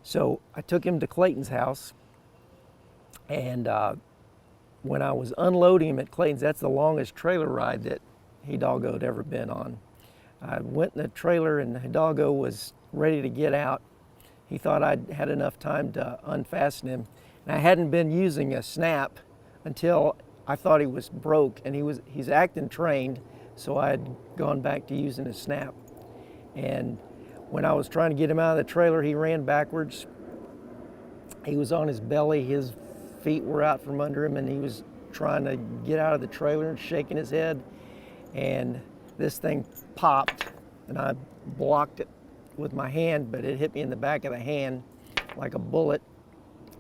So I took him to Clayton's house, and when I was unloading him at Clayton's, that's the longest trailer ride that Hidalgo had ever been on. I went in the trailer and Hidalgo was ready to get out. He thought I'd had enough time to unfasten him. And I hadn't been using a snap until I thought he was broke, and he's acting trained, so I had gone back to using a snap. And when I was trying to get him out of the trailer, he ran backwards. He was on his belly, his feet were out from under him, and he was trying to get out of the trailer and shaking his head. And this thing popped, and I blocked it with my hand, but it hit me in the back of the hand like a bullet.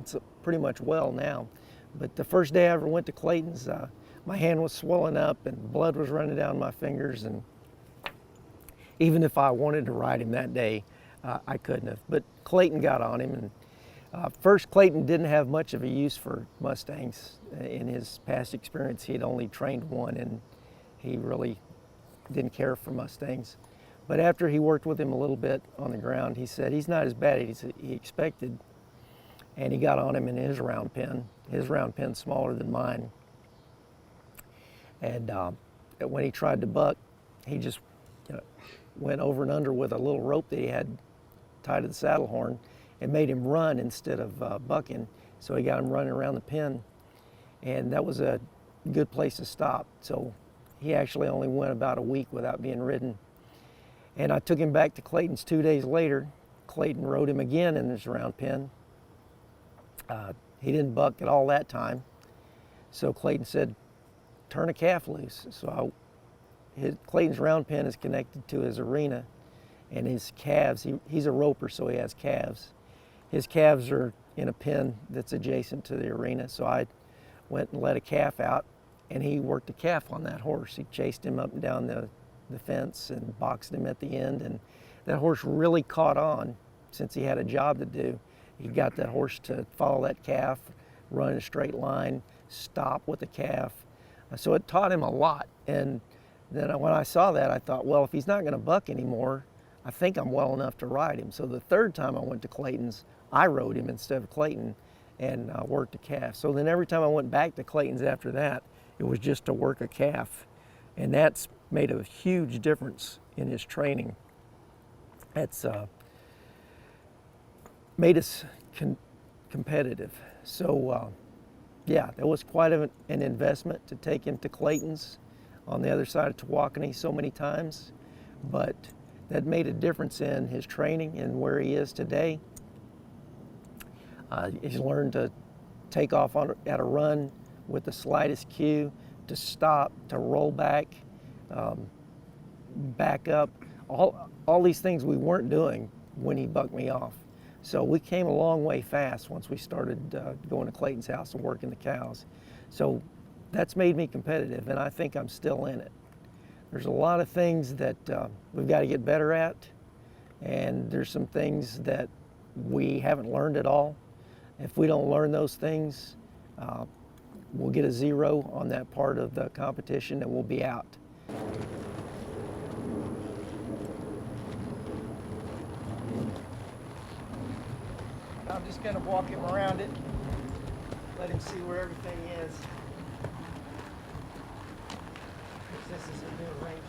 It's pretty much well now. But the first day I ever went to Clayton's, my hand was swelling up and blood was running down my fingers, and even if I wanted to ride him that day, I couldn't have. But Clayton got on him, and first Clayton didn't have much of a use for Mustangs. In his past experience, he had only trained one, and he really didn't care for Mustangs. But after he worked with him a little bit on the ground, he said he's not as bad as he expected, and he got on him in his round pen. His round pen's smaller than mine. And when he tried to buck, he just went over and under with a little rope that he had tied to the saddle horn and made him run instead of bucking. So he got him running around the pen, and that was a good place to stop. So he actually only went about a week without being ridden. And I took him back to Clayton's 2 days later. Clayton rode him again in his round pen. He didn't buck at all that time. So Clayton said, turn a calf loose. So Clayton's round pen is connected to his arena, and his calves, he's a roper, so he has calves. His calves are in a pen that's adjacent to the arena. So I went and let a calf out, and he worked a calf on that horse. He chased him up and down the fence and boxed him at the end, and that horse really caught on. Since he had a job to do, he got that horse to follow that calf, run in a straight line, stop with the calf. So it taught him a lot. And then when I saw that, I thought, well, if he's not going to buck anymore, I think I'm well enough to ride him. So the third time I went to Clayton's, I rode him instead of Clayton, and worked a calf. So then every time I went back to Clayton's after that, it was just to work a calf. And that's made a huge difference in his training. That's made us competitive. So yeah, that was quite an investment to take him to Clayton's on the other side of Tawakoni so many times, but that made a difference in his training and where he is today. He's learned to take off at a run with the slightest cue, to stop, to roll back, back up, all these things we weren't doing when he bucked me off. So we came a long way fast once we started going to Clayton's house and working the cows. So that's made me competitive, and I think I'm still in it. There's a lot of things that we've got to get better at, and there's some things that we haven't learned at all. If we don't learn those things, we'll get a 0 on that part of the competition and we'll be out. I'm just going to walk him around it, let him see where everything is. This is a new arrangement.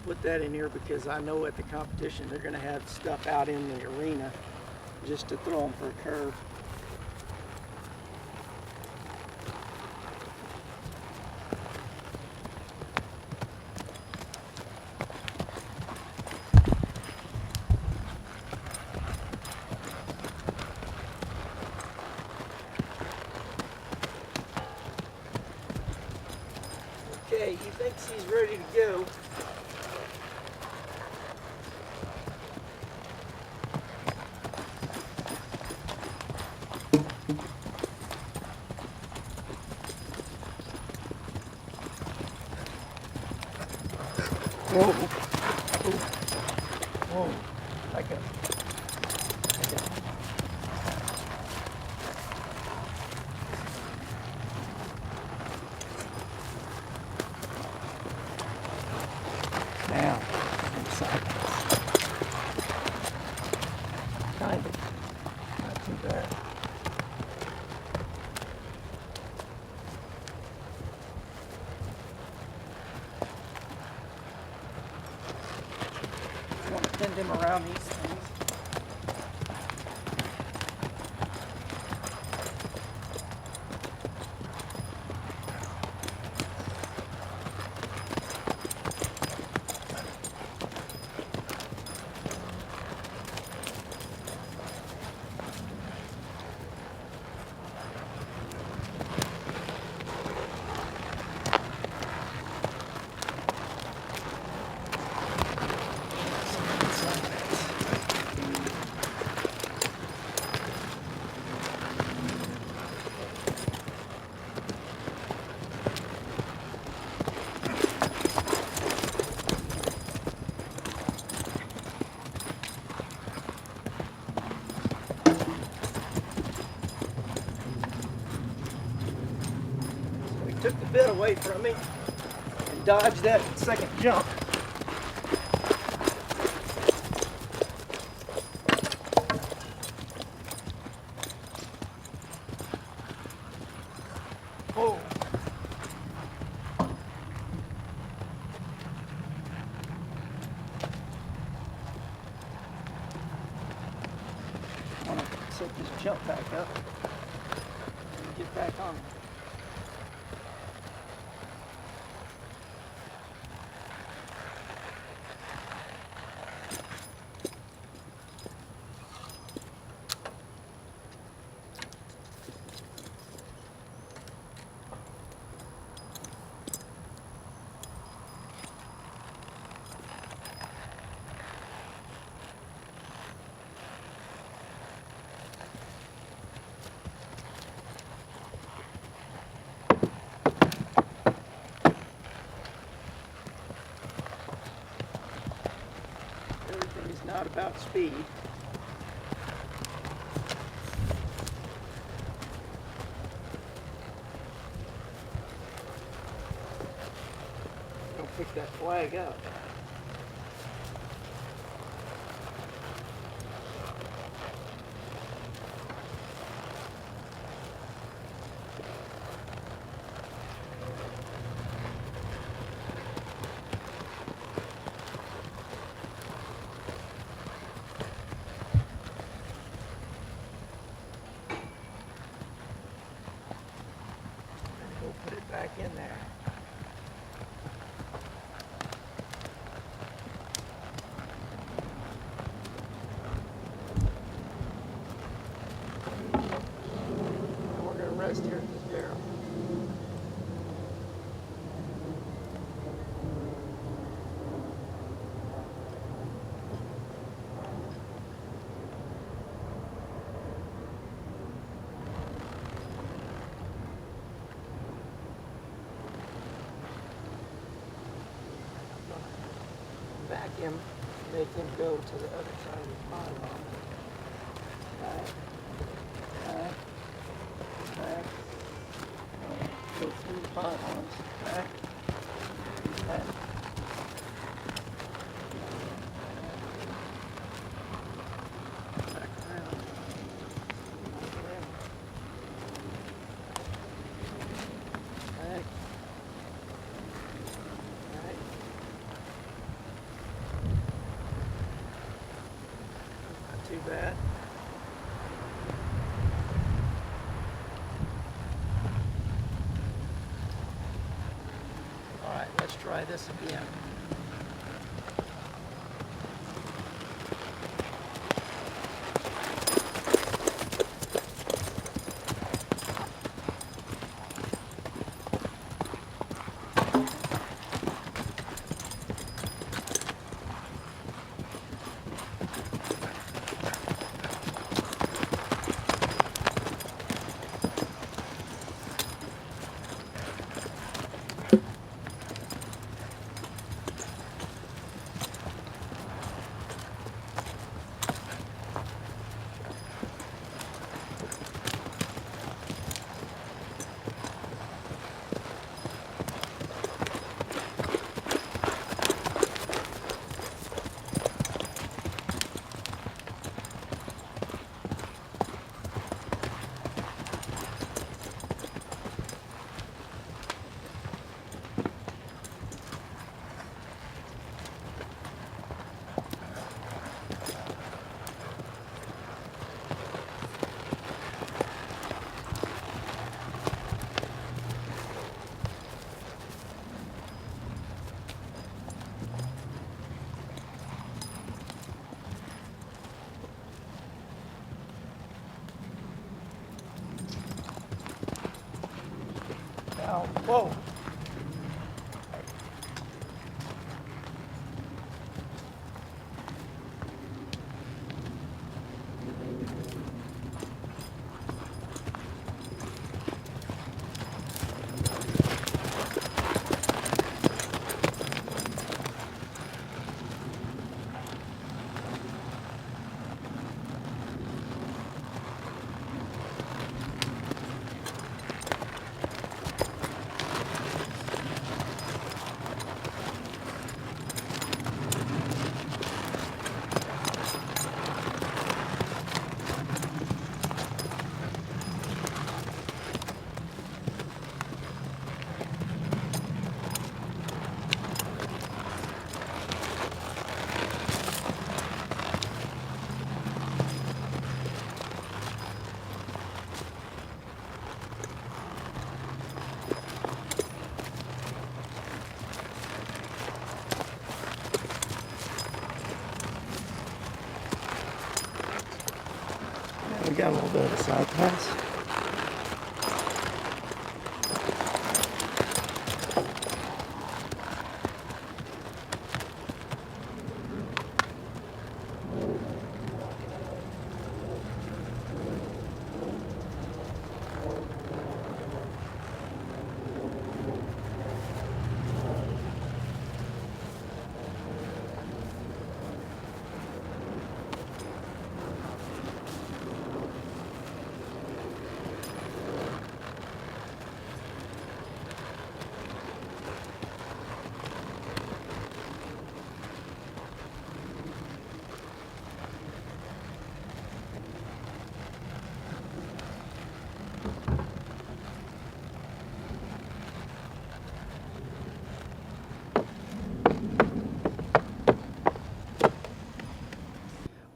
Put that in here because I know at the competition they're going to have stuff out in the arena just to throw them for a curve. Okay, he thinks he's ready to go. Whoa. Whoa. Back up. Back up. Now, inside. Kind of. Not too bad. I want to bend him around these things. Took the bit away from me and dodged that second jump. Oh. I want to set this jump back up and get back on it. Not about speed. Don't pick that flag up. Put it back in there. We're going to rest here at this barrel. Back him, make him go to the other side of the pylon. Back. Go through the pylons. Back. Back around. Back. Too bad. All right, let's try this again. Ow, whoa. We got a little bit of a side pass.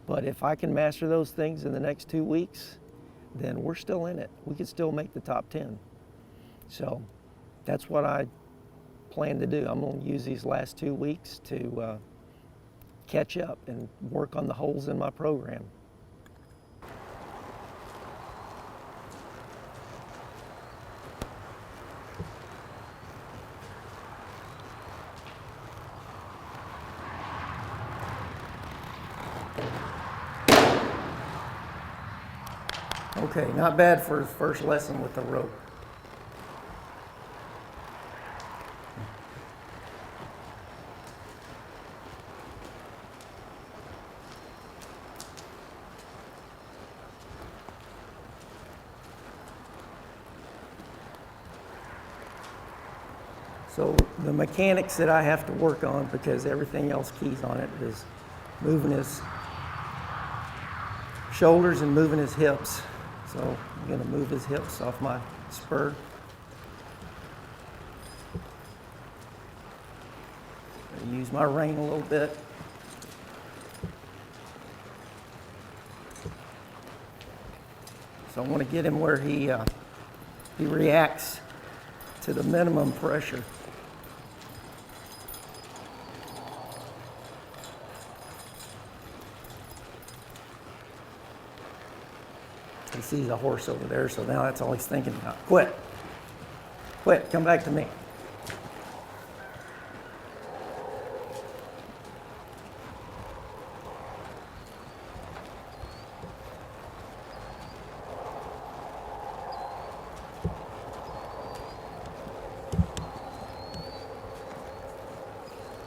But if I can master those things in the next 2 weeks, then we're still in it. We could still make the top 10. So that's what I plan to do. I'm going to use these last 2 weeks to catch up and work on the holes in my program. Okay, not bad for his first lesson with the rope. So the mechanics that I have to work on, because everything else keys on it, is moving his shoulders and moving his hips. So I'm going to move his hips off my spur. Use my rein a little bit. So I want to get him where he reacts to the minimum pressure. He sees a horse over there, so now that's all he's thinking about. Quit. Quit. Come back to me.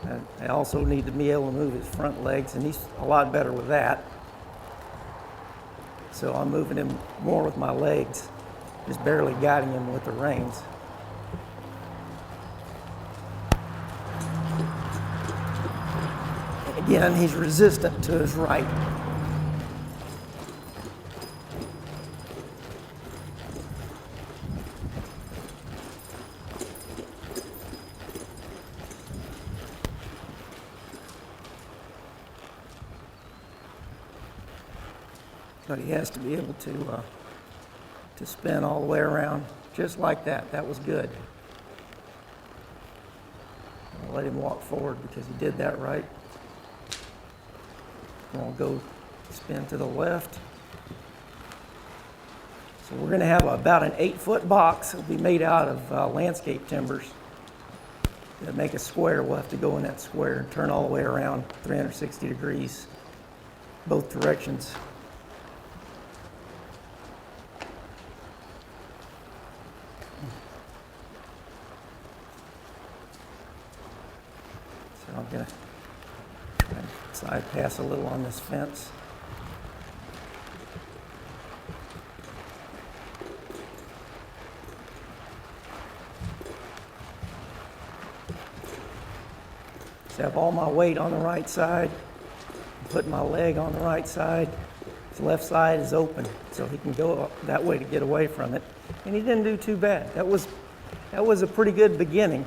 And I also need to be able to move his front legs, and he's a lot better with that. So I'm moving him more with my legs, just barely guiding him with the reins. And again, he's resistant to his right. But he has to be able to spin all the way around, just like that. That was good. I'll let him walk forward because he did that right. I'll go spin to the left. So we're going to have about an 8-foot box. It'll be made out of landscape timbers. To make a square, we'll have to go in that square and turn all the way around 360 degrees, both directions. So I'm going to side pass a little on this fence. So I have all my weight on the right side, put my leg on the right side. His left side is open, so he can go up that way to get away from it. And he didn't do too bad. That was a pretty good beginning.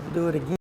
We'll do it again.